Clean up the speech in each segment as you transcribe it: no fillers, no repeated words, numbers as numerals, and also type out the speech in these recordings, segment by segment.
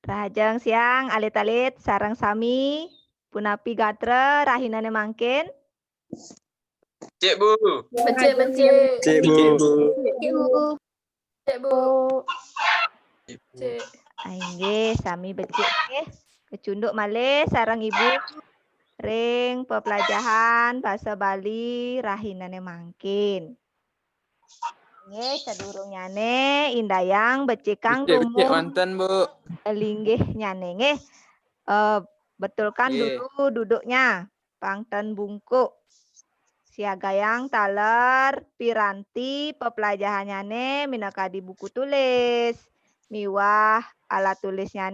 Rahajeng siang alit-alit sareng sami punapi gatre rahinane mangkin. Cek Bu. Becek. Cek Bu. Cek Bu. Cek. Nggih, sami becik nggih. Kecunduk malih sareng Ibu ring pepelajaran basa Bali rahinane mangkin. Nggih, sedurung nyane indayang becik kang Becek rumuh mantan Bu. linggih nyane nggih. Betulkan Nggih. dulu duduknya. Pangten bungkuk. Siagayang taler piranti pepelajarannya minaka di buku tulis. Miwah alat tulisnya.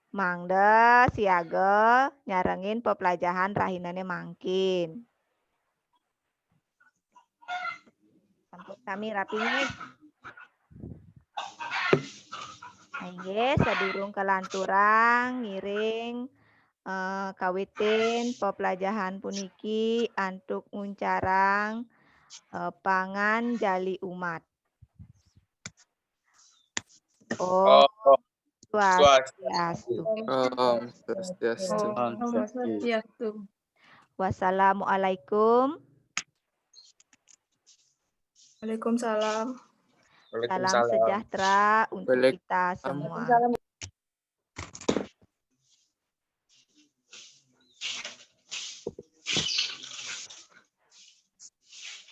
Mangda siaga nyarengin pepelajaran rahinane mangkin. Sampun kami rapinya. Nggih, sedurung kelanturang ngiring kawitin pepelajaran puniki antuk nguncarang pangan jali umat. Oh, Swastiastu. Om Swastiastu. Swastiastu. Wassalamualaikum. Waalaikumsalam. Salam sejahtera untuk kita semua.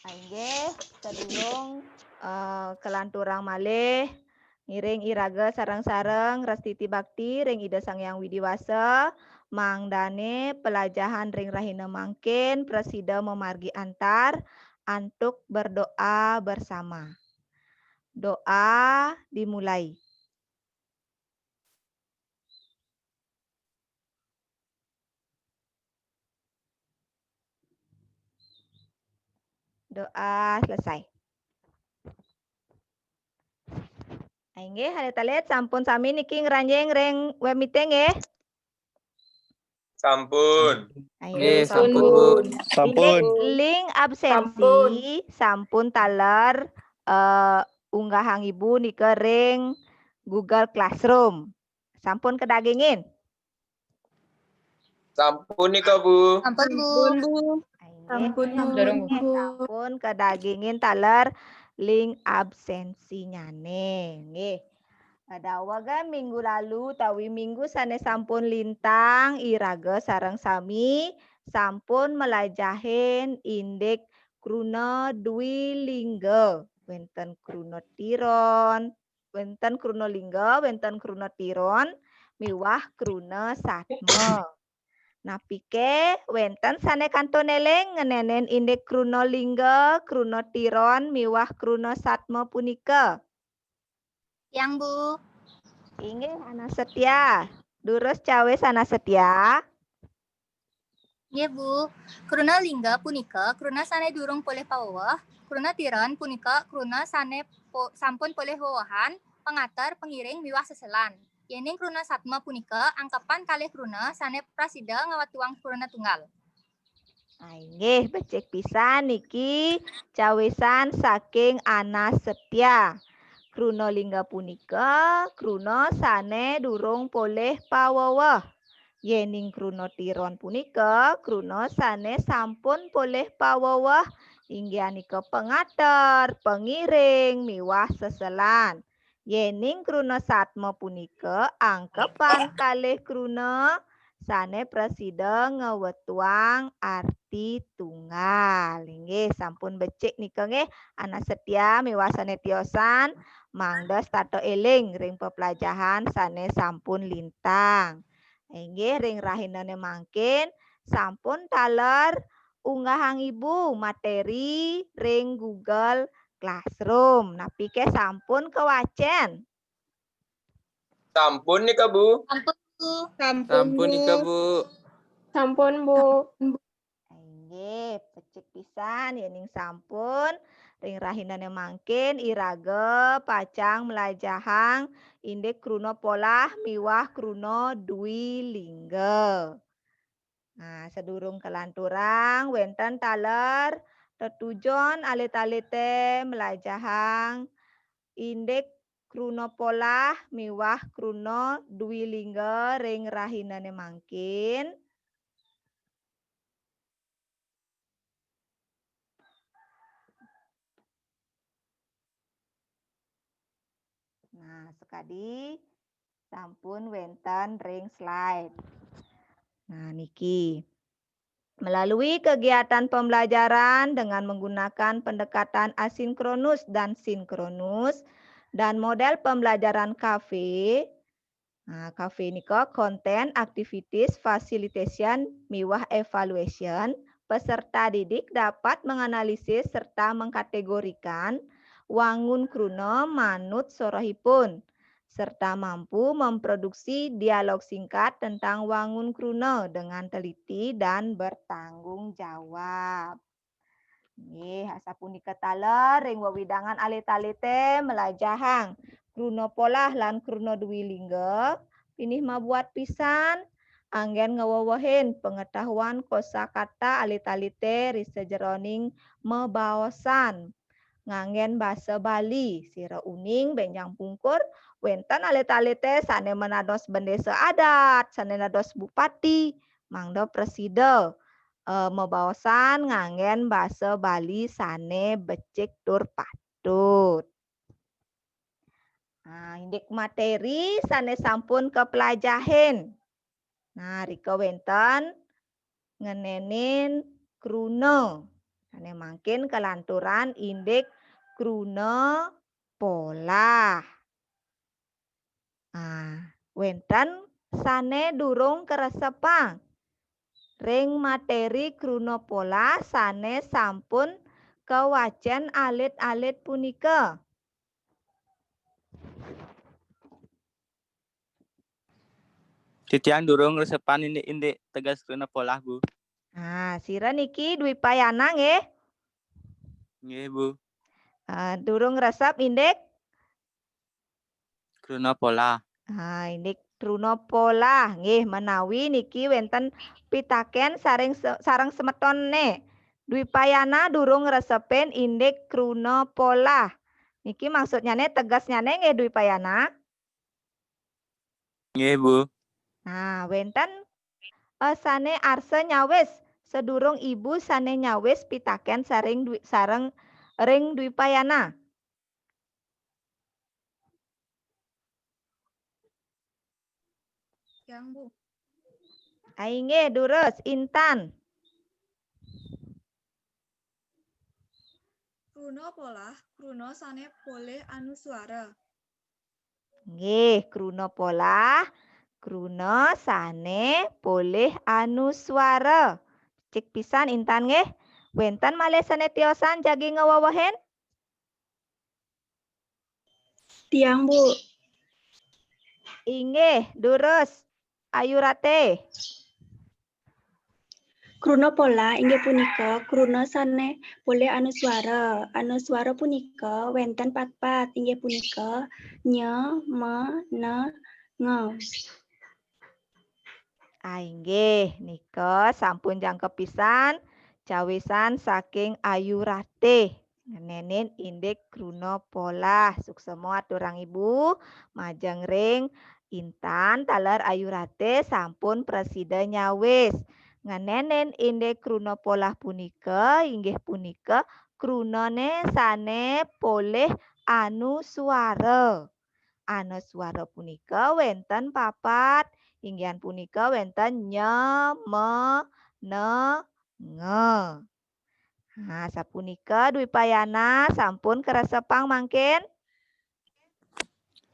Nggih, sedurung kelanturang malih ngiring iraga sareng-sareng Restiti Bakti ring Ida Sang Hyang Widiwasa mangdane pelajaran ring rahina mangkin presida memargi antar antuk berdoa bersama. Doa dimulai. Doa selesai. Nggih, halit-alit sampun sami niki ngranjing ring web meeting nggih. Sampun. Nggih, sampun Bu. Sampun. Link absensi sampun taler unggahang Ibu nike ring Google Classroom. Sampun kedagingin. Sampun nih Kak Bu. Sampun Bu. Sampun kedagingin taler link absensinya nggih. Dawaga minggu lalu tawi minggu sane sampun lintang iraga sareng sami sampun melajahin indek kruna dwi lingga. Wenten kruna tiron, wenten kruna lingga, wenten kruna tiron, miwah kruna satma. Napike wenten sane kantun eling ngenenen indek kruna lingga, kruna tiron, miwah kruna satma punika. Yang Bu. Inggih anak setia. Durus cawe sana setia. Nggih Bu. Kruna lingga punika kruna sane durung poleh pawawah, kruna tiran punika kruna sane sampun poleh wawahan, pengatar, pengiring miwah seselan. Yening kruna satma punika angkepan kalih kruna sane prasida ngawatuang kruna tunggal. Inggih becik pisan niki cawesan saking anak setia. Kruna lingga punika kruna sane durung poleh pawawah. Yening kruna tiron punika kruna sane sampun poleh pawawah inggihanika pengatar, pengiring, miwah seselan. Yening kruna satma punika angkepan kalih kruna sane presida ngewetuang arti tunggal. Nggih sampun becik nika nggih anak setia miwah sane tiosan mangda stato eling ring pepelajaran sane sampun lintang. Nggih ring rahinane mangkin sampun taler unggahang Ibu materi ring Google Classroom. Napike sampun kewacen. Sampun nih Kak Bu. Sampun Bu. Sampun nih Kak Bu. Sampun Bu. Nggih, becik pisan yening sampun ring rahinane mangkin iraga pacang melajahang indek kruna polah miwah kruna dwi lingga. Nah, sedurung kelanturang wenten taler tetujon alit-alite melajahang indek Kruna polah miwah kruna dwilingga ring rahinane mangkin. Nah, sekadi sampun wenten ring slide. Nah, niki. Melalui kegiatan pembelajaran dengan menggunakan pendekatan asinkronus dan sinkronus dan model pembelajaran kafe. Nah, kafe ini kok content, activities, facilitation, miwah evaluation. Peserta didik dapat menganalisis serta mengkategorikan wangun kruna manut sorohipun serta mampu memproduksi dialog singkat tentang wangun kruna dengan teliti dan bertanggung jawab. Nggih, asapunika taler ring wewidangan alit-alite melajahang kruna polah lan kruna dwilingga pinih mabuat pisan anggen ngewewehin pengetahuan kosakata alit-alite risejeroning mebaosan nganggen basa Bali sira uning benjang pungkur wenten alit-alite sane menados bendesa adat sane nados bupati mangdo presida mebaosan nganggen basa Bali sane becik tur patut. Nah, indik materi sane sampun kepelajahin. Nah, rika wenten ngenenin kruna. Sane mangkin kelanturan indik kruna polah. Nah, wenten sane durung keresepang. Ring materi kruna polah sane sampun kewacen alit-alit punika. Titiang durung resepan ini tegas kruna polah, Bu. Nah, sira niki Dwipayana nggih. Nggih, Bu. Durung resep indik. Kruna polah. Nah, indik kruna polah nggih menawi niki wenten pitaken sareng semetone. Dwipayana durung resepin indik kruna polah. Niki maksudnya tegasnya nggih Dwipayana. Nggih, Bu. Nah, wenten sane arse nyawis sedurung ibu sane nyawis pitaken sareng ring Dwipayana. Yang Bu. Ainge durus Intan. Kruna polah, kruna sane poleh anuswara. Nggih, kruna polah, kruna sane poleh anuswara. Cek pisan Intan nggih. Wenten malih sane tiosan jagi ngewewehin? Tiang Bu. Inggih, durus. Ayu Rate. Kruna pola inggih punika kruna sane poleh anuswara. Anuswara punika wenten pat-pat inggih punika nye, me, ne, nge. Inggih, nika sampun jangkep pisan cawisan saking Ayu Ratih. Nenin indik kruna polah. Suksemo aturang Ibu, majeng ring Intan taler Ayu Ratih sampun presida nyawis. Nganenen indik kruna polah punika inggih punika krunane sane poleh anuswara. Anuswara punika wenten papat. Inggihan punika wenten nye, me, ne, nge. Nah, sapunika Dwipayana sampun keresepang mangkin.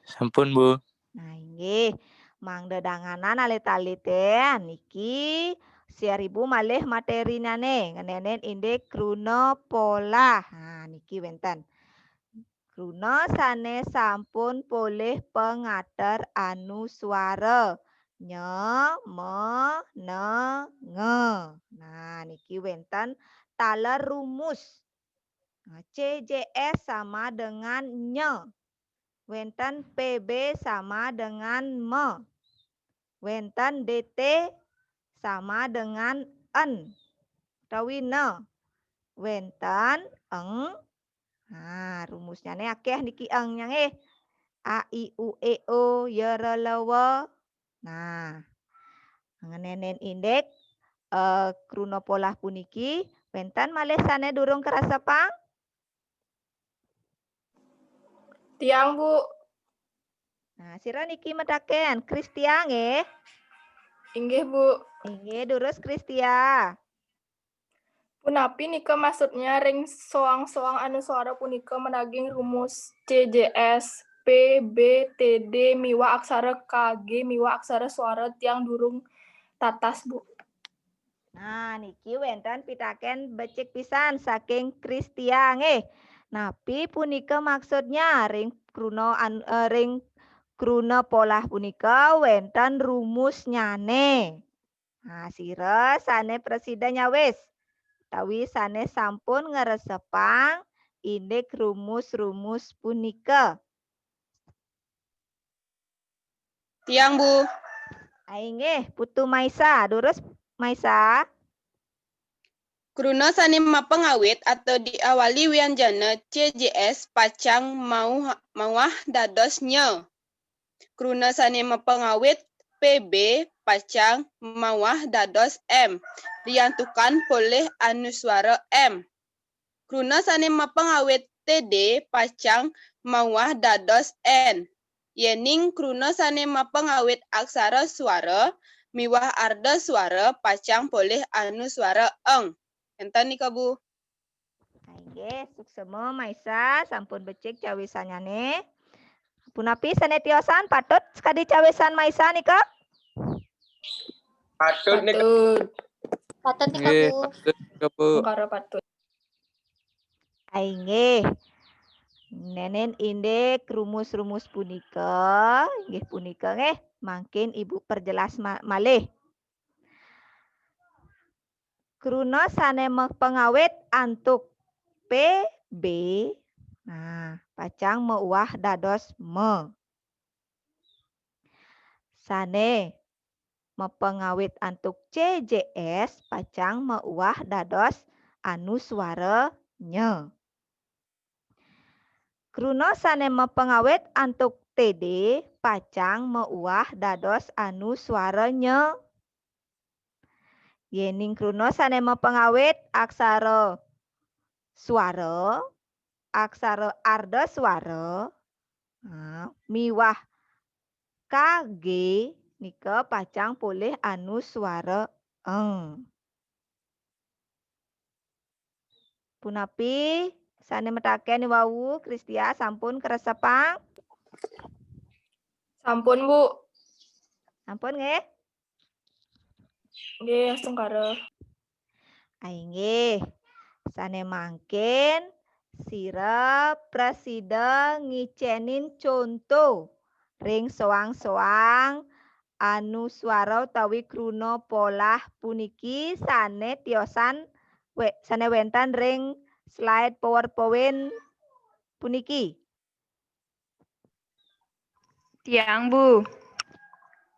Sampun, Bu. Nah, inggih mangda danganan alit-alite niki siaribu malih materinane ngenenen indik kruna polah. Nah, niki wenten. Kruna sane sampun poleh pengater anuswara. Nye, me, ne, nge. Nah, niki wenten taler rumus. Nah, CJS sama dengan nye. Wenten PB sama dengan me. Wenten DT sama dengan en. Utawi ne. Wenten eng. Nah, rumusnya akeh niki engnya nggih. A I U E O ye re le we. Nah, ngenenen indek kruna polah puniki wenten malih sane durung keresepang. Tiang, Bu. Nah, sira niki medaken Kristia nggih. Inggih, Bu. Inggih durus Kristia. Punapi nika maksudnya ring soang-soang anu suara punika menaging rumus CJS, P, B, T, D, miwa aksara KG, miwa aksara suara tiang durung tatas, Bu. Nah, niki wenten pitaken becik pisan saking Kristia nggih. Napi punika maksudnya ring kruna polah punika wenten rumusnyane. Nah, sira sane presiden wis. Tawi sane sampun ngeresepang indek rumus-rumus punika. Tiang, Bu. Nggih, Putu Maisa, durus Maisa. Kruna sane mapengawit atau diawali wianjana CJS pacang mawah dados nye. Kruna sane mapengawit PB pacang mawah dados M. Riantukan poleh anuswara M. Kruna sane mapengawit TD pacang mawah dados N. Yening kruna sane mapengawit aksara suara miwah arda suara pacang poleh anuswara eng. Enten nika, Bu. Nggih, suksema Maisa sampun becik cawisanyane. Punapi sane tiosan patut sekadi cawisan Maisa nika. Patut nika. Patut nika, Nggih, Bu. patut nika, Bu. Ungkara patut. Nggih. Nenen indek rumus-rumus punika, nggih punika nggih, mangkin Ibu perjelas malih. Kruna sane pengawit antuk PB. Nah, pacang meuwah dados me. Sane mepengawit antuk CJS pacang meuwah dados anuswara nye. Kruna sane mepengawit antuk TD pacang meuwah dados anuswara nye. Yening kruna sane mepengawit aksara suara, aksara arda suara, miwah KG nika pacang poleh anuswara eng. Punapi sane metaken wau Kristia sampun keresepang? Sampun, Bu. Sampun nggih? Nggih, sungkara. Nggih. Sane mangkin sira presiden ngicenin contoh ring soang-soang anuswara utawi kruna polah puniki sane tiosan sane wenten ring slide PowerPoint puniki. Tiang, Bu.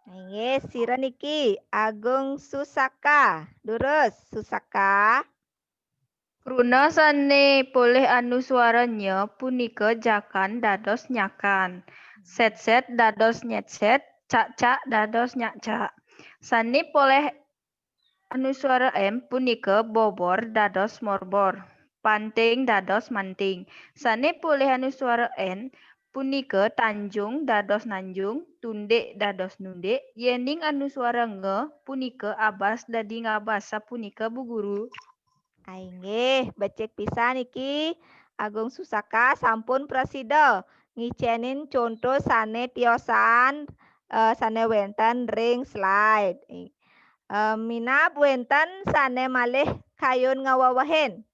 Nggih, sira niki Agung Susaka. Durus Susaka. Kruna sane poleh anuswaranya punika jakan dados nyakan. Set-set dados nyet-set, cak-cak dados nyak-cak. Sane poleh anuswara M punika bobor dados morbor. Panting dados manting. Sane poleh anuswara N punika tanjung dados nanjung, tundek dados nundek. Yening anuswara nge punika abas dadi ngabas. Sapunika Bu Guru. Nggih, becik pisan iki Agung Susaka sampun presida ngicenin contoh sane tiosan sane wenten ring slide. Minab wenten sane malih kayun ngawawahen.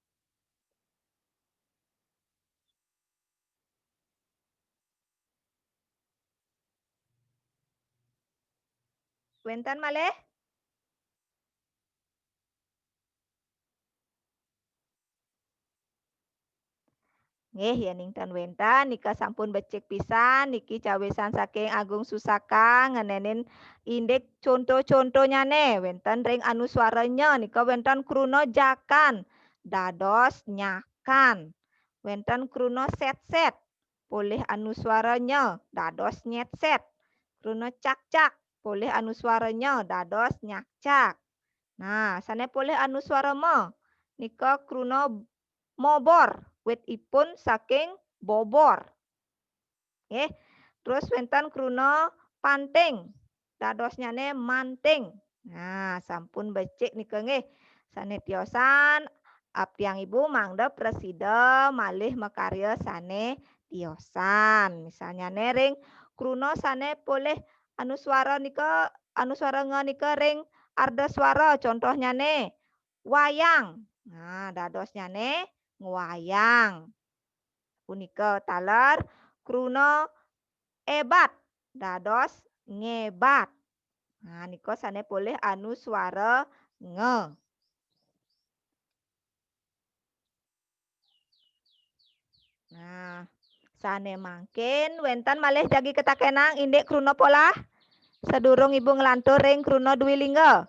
Wenten malih? Nggih, yening ten wenten nika sampun becik pisan niki cawisan saking Agung Susaka ngenenin indek contoh-contohnyane wenten ring anuswaranya nika wenten kruna jakan dados nyakan. Wenten kruna set-set poleh anuswaranya dados nyetset. Kruna cak-cak poleh anuswaranya dados nyak-cak. Nah, sane poleh anuswara me nika kruna mobor witipun saking bobor. Nggih. Terus wenten kruna panting dadosnyane manting. Nah, sampun becik nika nggih. Sane tiosan abdiang ibu mangda presida malih makarya sane tiosan. Misalnya ring kruna sane poleh anuswara nika anuswara nika ring ardhaswara contohnya wayang. Nah, dadosnyane ngwayang. Punika taler kruna ebat dados ngebat. Nah, nika sane poleh anuswara nge. Nah, sane mangkin wenten malih jagi ketakenang indik kruna polah sedurung ibu nglantur ring kruna dwilingga.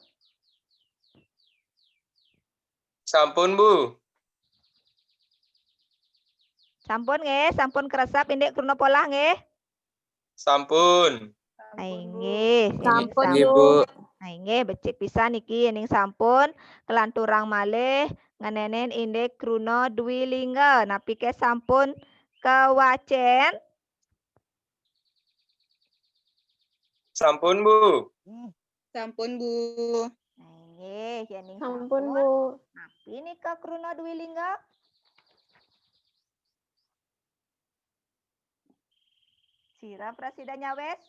Sampun, Bu. Sampun nggih, sampun kresep indik kruna polah nggih. Sampun. Nggih, Sampun, Nggih, Bu. Bu. nggih becik pisan iki ning sampun kelanturang malih ngenenen indik kruna dwilingga. Napi ke sampun kewacen. Sampun, Bu. Sampun, Bu. Nggih, yen ning Sampun, Bu. napi nika kruna dwilingga? Sira presida nyawes?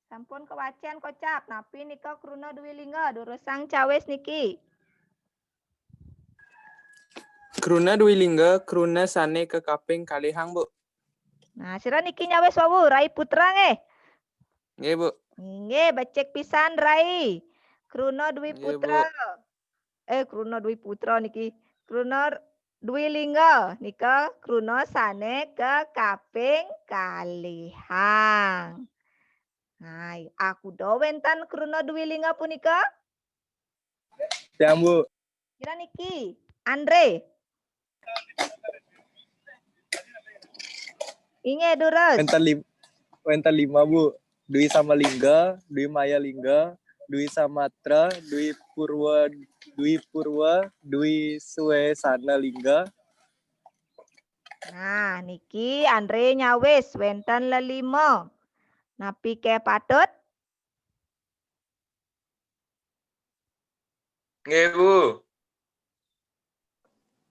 Sampun kewacen kocap, napi nika kruna dwilingga durusang cawes niki. Kruna dwilingga, kruna sane kekaping kalihang, Bu. Nah, sira niki nyawes wawu Rai Putra nggih. Nggih, Bu. Nggih, becek pisan Rai. Kruna Dwi Nggih, Putra. Bu. Kruna Dwi Putra niki. Kruna dwilingga nika kruna sane kekaping kalihang. Nah, aku do wenten kruna dwilingga punika. Yang, Bu. Kira niki, Andre. Inge durus. Wenten 5, Bu. Dwi sama lingga, Dwi maya lingga, Dwi samatra, Dwi purwa, Dwi suesana lingga. Nah, niki Andre nyawis wenten lelima. Napi ke patut? Nggih, Bu.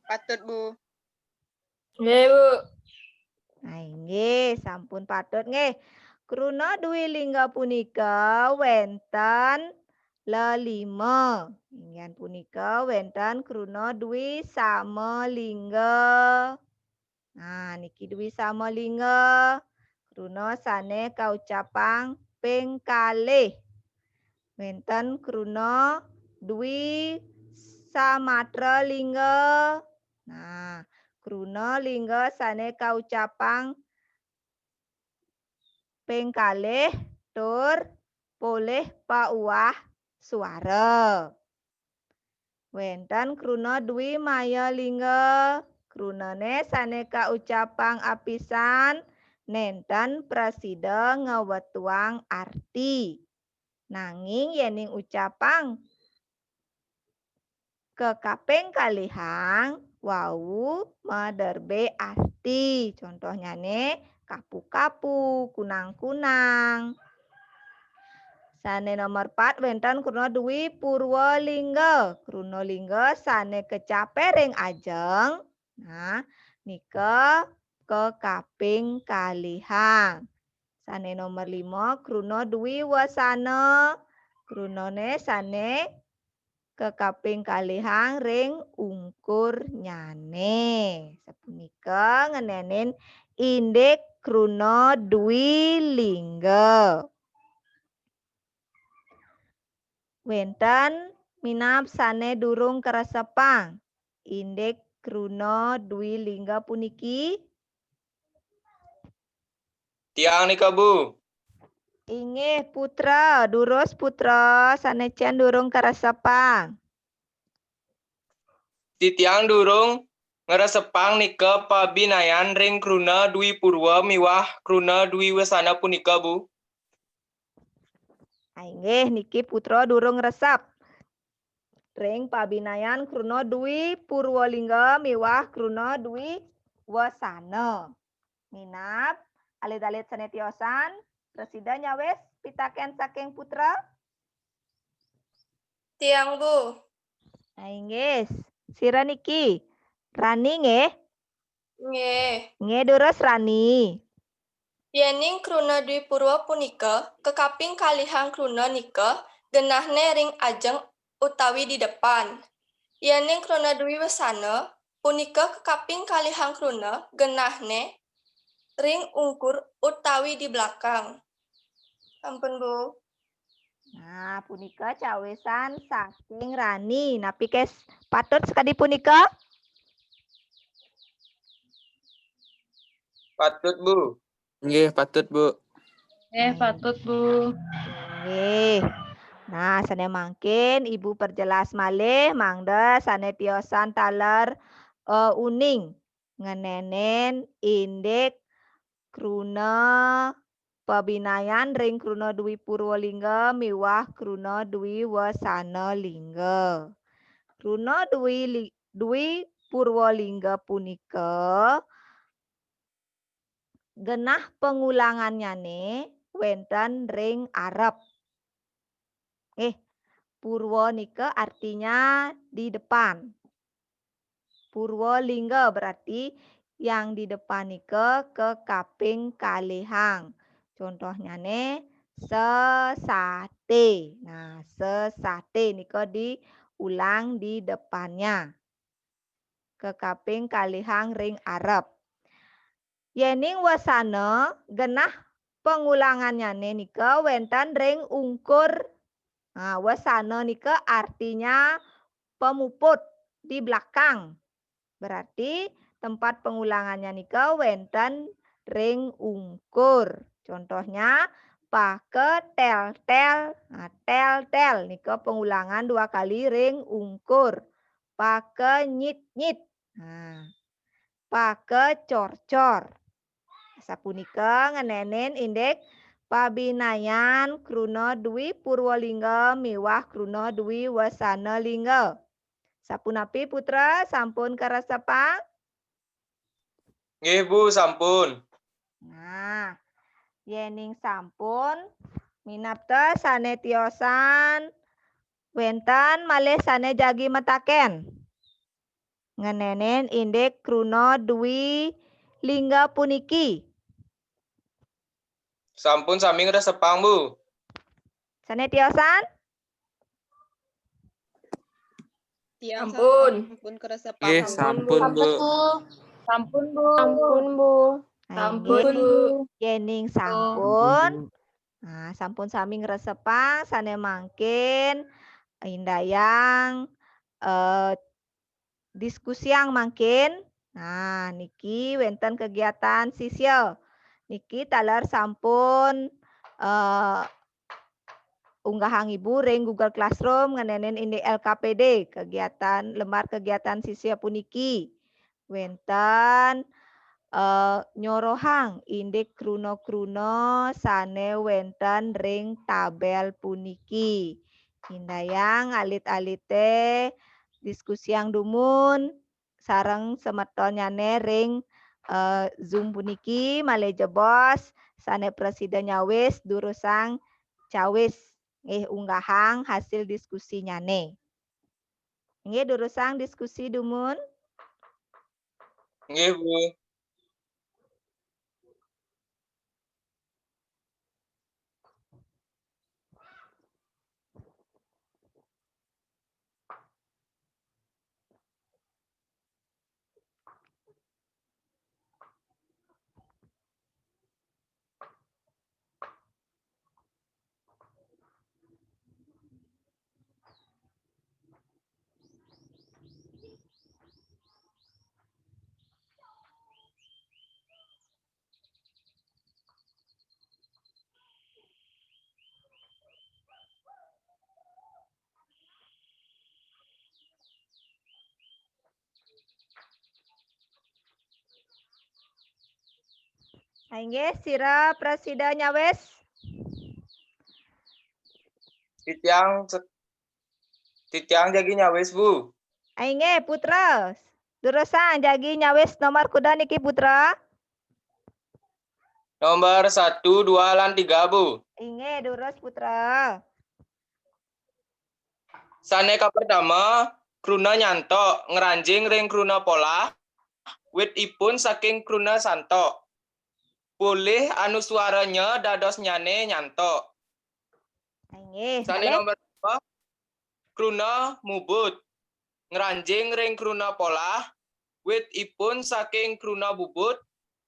Patut, Bu. Nggih, Bu. Nah, nggih, sampun patut nggih. Kruna dwilingga punika wenten lelima. Ingan punika wenten kruna dwi sama lingga. Nah, niki dwi sama lingga. Kruna sane kaucapang ping kalih. Wenten kruna dwi samatra lingga. Nah, kruna lingga sane kaucapang ping kalih tur poleh pauwah suara. Wenten kruna dwi maya lingga. Krunane sane kaucapang apisan nenten presida ngewetuang arti. Nanging yening ucapang kekaping kalihang wau maderbe arti. Contohnya kapu-kapu, kunang-kunang. Sane nomor 4 wenten kruna dwi purwalingga. Kruna lingga sane kecape ring ajeng. Nah, nika kekaping kalihang. Sane nomor 5 kruna dwi wasana. Krunane sane kekaping kalihang ring ungkur nyane. Sapunika ngenenen indik kruna dwilingga. Wenten minap sane durung keresepang. indek kruna dwi lingga puniki? Tiang nika Bu. Inggih putra, durus putra sanecian durung karesepang. Titiang durung ngeresepang nika pabinayan ring kruna dwi purwa miwah kruna dwi wesana punika Bu. Inggih niki putra durung resep. Ring pabinayan kruna dwi purwalingga miwah kruna dwi wasana. Minat alit-alit sanetiosan presida nyawes pitaken saking putra. Tiang Bu. Inggih, sira niki. Rani nggih? Nggih. Nggih durus Rani. Yening kruna dwi purwa punika kekaping kalihang kruna nika genahne ring ajeng utawi di depan. Yening kruna dwi wesana punika kekaping kalihang kruna genahne ring ungkur utawi di belakang. Ampun Bu. Nah, punika cawesan saking Rani. Napi kes patut sekali punika? Patut Bu. Nggih, patut, Bu. Patut Bu. Nggih. Nah, sane mangkin Ibu perjelas malih mangda sane tiosan taler uning ngenenen indek kruna pabinayan ring kruna dwi purwalingga miwah kruna dwi wasana lingga. Kruna dwi purwalingga punika genah pengulangannya wenten ring arep. Purwa nika artinya di depan. Purwalingga berarti yang di depan nika kekaping kalihang. Contohnya sesate. Nah, sesate nika diulang di depannya. Kekaping kalihang ring arep. Yening wasana genah pengulangannya nika wenten ring ungkur. Nah, wasana nika artinya pemuput di belakang. Berarti tempat pengulangannya nika wenten ring ungkur. Contohnya pake tel-tel. Nah, tel-tel nika pengulangan 2 kali ring ungkur. Pake nyit-nyit. Nah, pake cor-cor. Sapunika ngenenen indek pabinayan kruna dwi purwalingga miwah kruna dwi wasana lingga. Sapunapi putra sampun karesepang? Nggih Bu, sampun. Nah, yening sampun minapta sane tiosan wenten malih sane jagi metaken. Ngenenen indek kruna dwi lingga puniki. Sampun sami ngresepang Bu. Sane tiosan? Tiang Ampun. sampun keresepang. Nggih, sampun, Bu. Sampun Bu. Ampun Bu. Ampun Bu. Yening sampun. Nah, sampun sami ngresepang sane mangkin indayang diskusi yang mangkin. Nah, niki wenten kegiatan sisya. Niki taler sampun unggahang Ibu ring Google Classroom ngenenen indek LKPD, kegiatan lembar kegiatan sisya puniki. Wenten nyorohang indek kruna-kruna sane wenten ring tabel puniki. Indayang alit-alite diskusi yang dumun sareng semetonyane ring Zoom puniki malih jebos sane presiden nyawis durusang cawis unggahang hasil diskusinya Nggih durusang diskusi dumun. Nggih Bu. Inggih sira presida nyawes. Titiang jagi nyawes Bu. Inggih putra. Durusan jagi nyawes nomor kuda niki putra. Nomor 1, 2, lan 3 Bu. Inggih durus putra. Sane ka pertama, kruna nyanto ngeranjing ring kruna pola, wit ipun saking kruna santo. Pulih anu suaranya dados nyane nyanto. Inggih Sane nomor 2, kruna mubut. Ngeranjing ring kruna pola, wit ipun saking kruna bubut,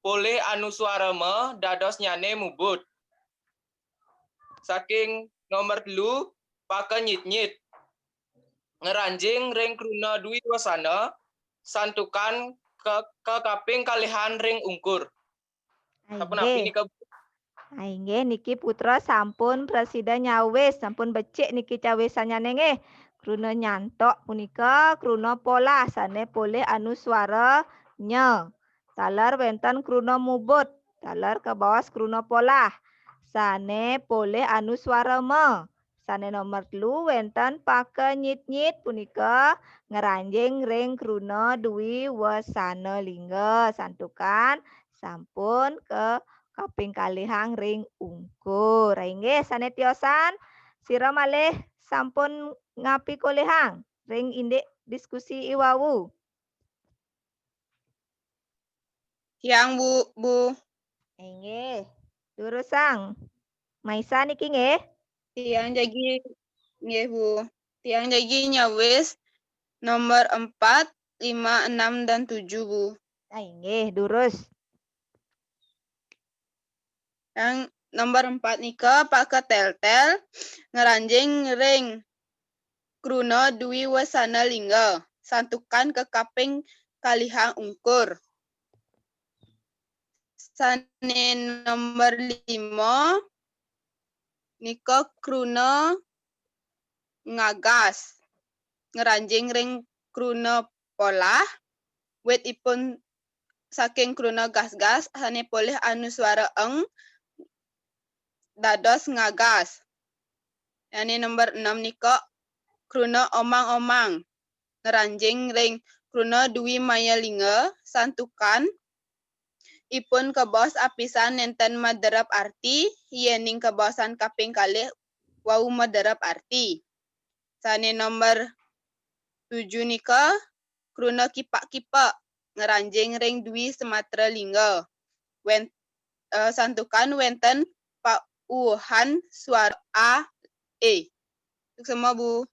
pulih anu suarama dados nyane mubut. Saking nomor 3, pakenyit-nyit. Ngeranjing ring kruna dwi wasana, santukan ke kaping kalihan ring ungkur. Sampun api nika Bu. Inggih niki putra sampun presida nyawes, sampun becik niki cawesannya nggih. Kruna nyantok punika kruna pola sane poleh anu suara nya. Talar wenten kruna mubut, talar ke bawah kruna pola. Sane poleh anu suara me. Sane nomor 3 wenten pakenyit-nyit punika ngeranjing ring kruna dwi wasana lingga. Santukan sampun ke kaping kalihang ring ungkur. Inggih sane tiosan sira malih sampun ngapi kolehang ring indik diskusi iwawu. Tiang Bu. Inggih. Durusang. Maisa niki nggih. Tiang jagi nggih Bu. Tiang jagi nyawes nomor 4, 5, 6 dan 7 Bu. Inggih durus. Yang nomor 4 nika pakai tel-tel ngeranjing ring kruna dwi wasana lingga. Santukan ke kaping kalihang ungkur. Sane nomor 5 nika kruna ngagas. Ngeranjing ring kruna pola. Wit ipun saking kruna gas-gas sane poleh anu suara eng dados ngagas. Yani nomor 6 nika kruna omang-omang. Ngeranjing ring kruna dwi maya lingga santukan ipun kebos apisan nenten maderap arti yening kebosan kaping kalih wau maderap arti. Sane nomor 7 nika kruna kipak-kipak ngeranjing ring dwi sematra lingga. Santukan wenten pauhan suara a e. Semua Bu.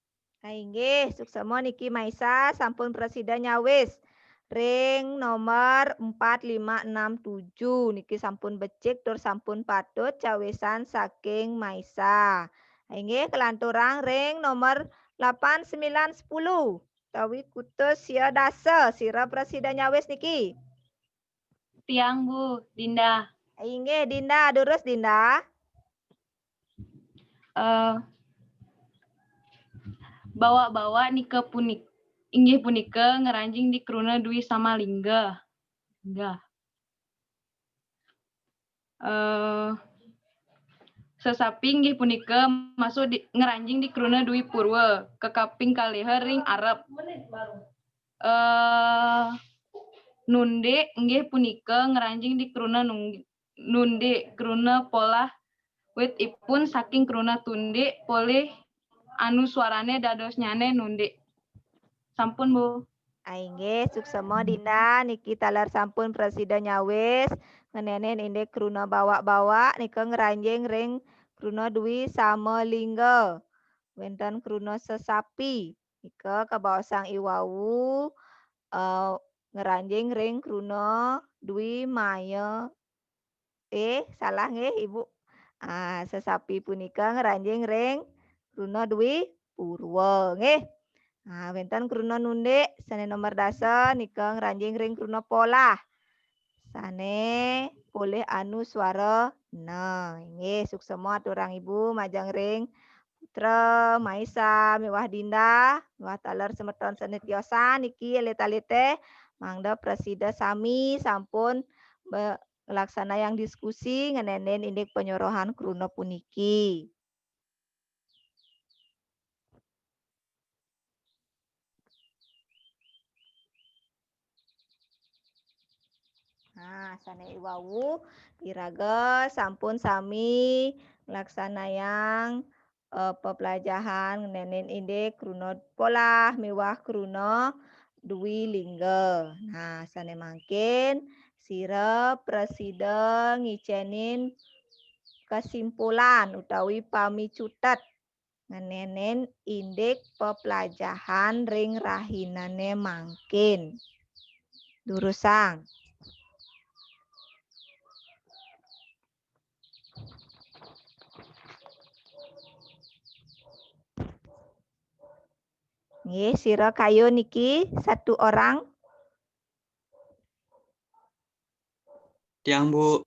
Inggih, suksema niki Maisa sampun presida nyawes. Ring nomor 4, 5, 6, 7 niki sampun becik tur sampun patut cawesan saking Maisa. Inggih kelanturang ring nomor 8, 9, 10. Tawi kutus sia dasa sira presida nyawes niki. Tiang Bu, Dinda. Inggih Dinda, durus Dinda. Bawa-bawa nika punik. Inggih punika ngeranjing di kruna dwi sama lingga. Sesapi inggih punika masuk ngeranjing di kruna dwi purwa ke kaping kaliheur ring arep. Nunde inggih punika ngeranjing di kruna nunde kruna pola wit ipun saking kruna tunde poleh anu suarane dados nyane nunde. Sampun Bu. Inggih suksema Dinda niki talar sampun presida nyawes ngenenen indek kruna bawa-bawa nika ngeranjing ring kruna dwi sama lingga. Wenten kruna sesapi nika kabawasang iwawu ngeranjing ring kruna dwi maya salah nggih Ibu. Sesapi punika ngeranjing ring kruna dwi purwa nggih. Wenten kruna nunde sane nomor dasa nika ngranjing ring kruna pola. Sane poleh anu suara na. Nggih suksema aturang Ibu majang ring Putra Maisa miwah Dinda miwah taler semeton senetiosan niki elita-lite mangda presida sami sampun laksana yang diskusi ngenenen indek penyorohan kruna puniki. Nah, sane iwawu iraga sampun sami laksana yang pepelajaran nenen indek kruna pola miwah kruna dwi lingga. Nah, sane mangkin sira presiden ngicenin kesimpulan utawi pamicutet ngenenen indek pepelajaran ring rahinane mangkin. Durusang. Nggih, sira kayo niki satu orang. Tiang Bu.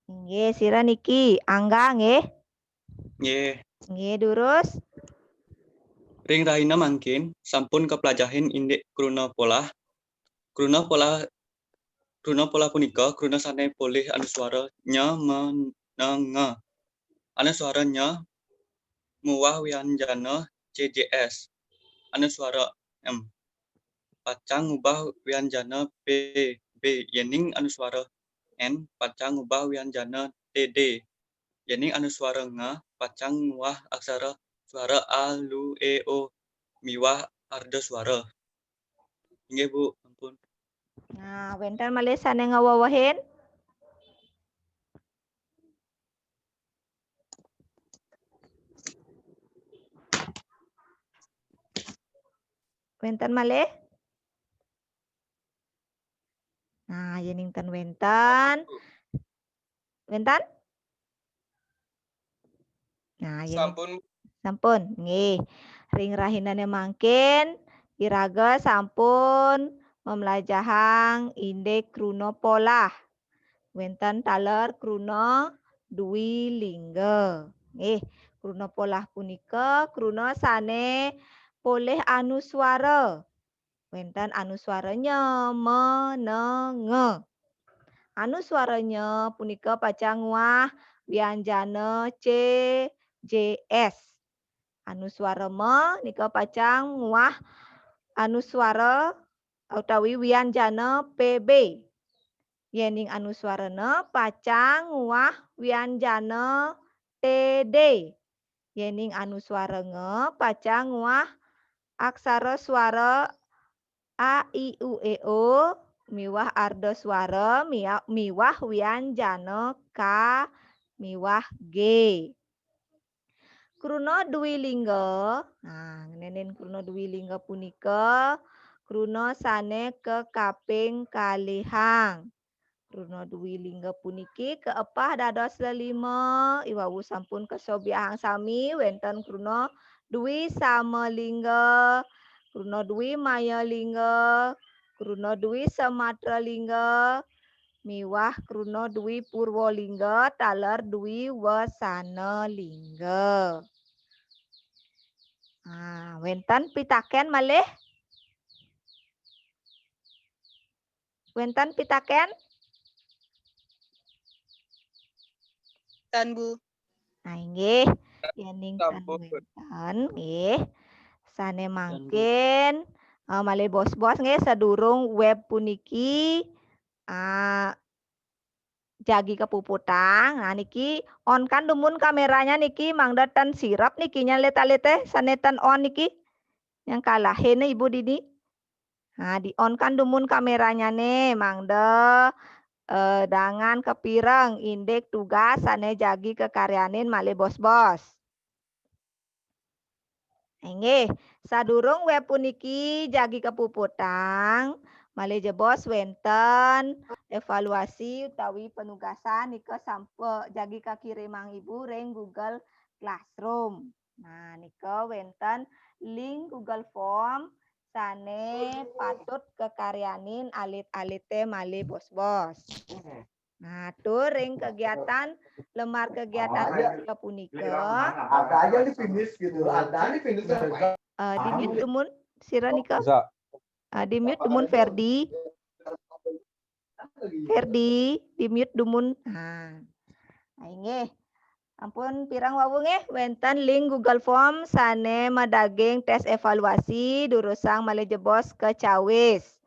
Nggih, sira niki Angga nggih. Nggih. Nggih, durus. Ring rahina mangkin sampun kepelajahin indek kruna pola. Kruna pola punika kruna sane polih anuswara nya menenga. Anuswara nya muwah wianjana CJS. Anuswara M. Pacang ngubah wianjana PB. Yening anuswara N pacang ngubah wianjana TD. Yening anuswara nga pacang muwah aksara suara A, Lu, E, O, miwah arda suara. Inggih Bu, ampun. Nah, wentan malih sane ngawawahin. Wentan malih. Nah, yening ten wentan. Wentan? Nah, yening sampun nggih. Ring rahinane mangkin iraga sampun memlajahang indek kruna pola. Wenten taler kruna dwi lingga. Nggih, kruna pola punika kruna sane polih anuswara. Wenten anuswaranya menenge. Anuswaranya punika pacang wah wianjana C, J, S. Anuswara me nika pacang wah anuswara utawi wianjana PB. Yening anuswarana pacang wah wianjana TD. Yening anuswarana pacang wah aksara suara A, I, U, E, O, miwah arda suara, miwah wianjana K, miwah G. Kruna dwi lingga, nah nenen kruna dwi lingga punika kruna sane kekaping kalihang. Kruna dwi lingga puniki keepah dados lelima, iwawu sampun kesobiahang sami wenten kruna dwi sama lingga, kruna dwi maya lingga, kruna dwi samatra lingga, miwah kruna dwi purwalingga taler dwi wasana lingga. Nah, wenten pitaken malih. Wenten pitaken? Tan Bu. Nah, nggih, yening ten wenten nggih. Sane mangkin malih bos-bos nggih sadurung web puniki jagi kepuputang. Nah niki on kan dumun kameranya niki mangda ten sirap niki nyaleta-lete sanetan on niki. Yang kalahin Ibu Dini. Nah di on kan dumun kameranya nih mangda dengan kepireng indek tugas sane jagi kekaryanin malih bos-bos. Nggih, sadurung web puniki jagi kepuputang malih jebos wenten evaluasi utawi penugasan nika sampe jagi kakirimang Ibu ring Google Classroom. Nah, nika wenten link Google Form sane patut kekaryanin alit-alite malih bos-bos. Nah, tuh ring kegiatan lemar kegiatan punika. Ada aja di finish gitu. Ada di finish. Di mute dumun Sira nika. Di mute dumun Ferdi. Ferdi, di mute dumun. Nah, nggih. Ampun pirang wau nggih wenten link Google Form sane madaging tes evaluasi durusang malejebos ke Cawis.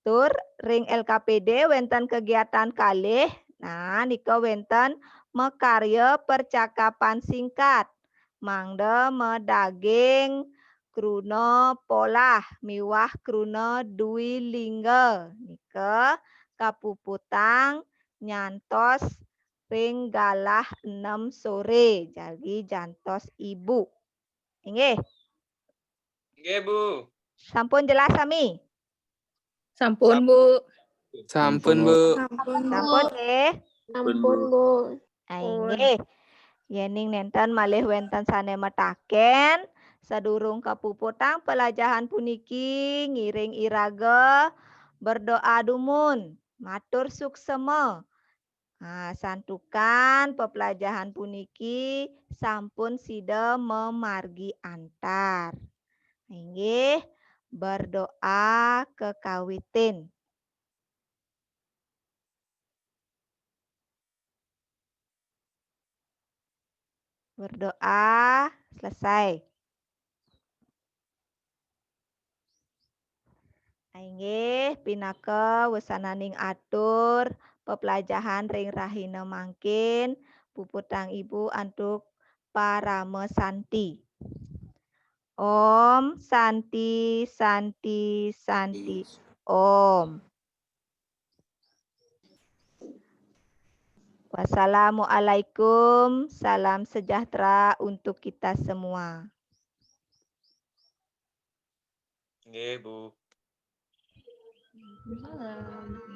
Tur ring LKPD wenten kegiatan kalih. Nah, nika wenten mekarya percakapan singkat. Mangde medaging kruna polah miwah kruna dui lingga. Nika kapuputang nyantos ring galah 6 sore. Jadi jantos ibu. Inggih. Nggih, Bu. Sampun jelas sami? Sampun, Bu. Sampun, Bu. Sampun, Sampun nggih. Sampun, Bu. Nggih. Yening nenten malih wenten sane metaken sadurung kapuputang pelajahan puniki ngiring iraga berdoa dumun matur suksema. Nah, santukan pepelajahan puniki sampun sida memargi antar. Inggih berdoa kekawitin. Berdoa selesai. Inggih pinaka wesananing atur pepelajahan ring rahina mangkin puputang ibu antuk parame santi. Om Santi Santi Santi Om. Wassalamualaikum, salam sejahtera untuk kita semua. Nggih, Bu. Salam.